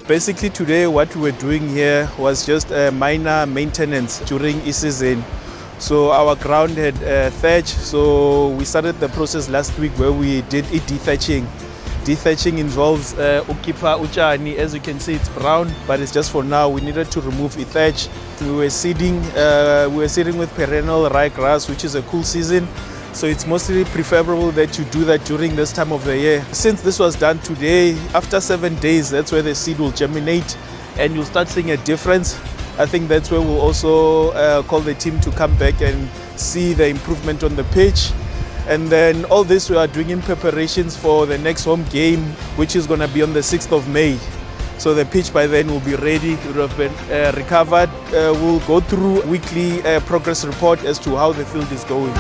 Basically today what we were doing here was just a minor maintenance during e-season. So our ground had thatch, so we started the process last week where we did dethatching. Dethatching involves ukipa uchani. As you can see, it's brown, but it's just for now. We needed to remove the thatch. We were seeding with perennial ryegrass, which is a cool season. So it's mostly preferable that you do that during this time of the year. Since this was done today, after 7 days, that's where the seed will germinate and you'll start seeing a difference. I think that's where we'll also call the team to come back and see the improvement on the pitch. And then all this we are doing in preparations for the next home game, which is going to be on the 6th of May. So the pitch by then will be ready, it will have been recovered. We'll go through weekly progress report as to how the field is going.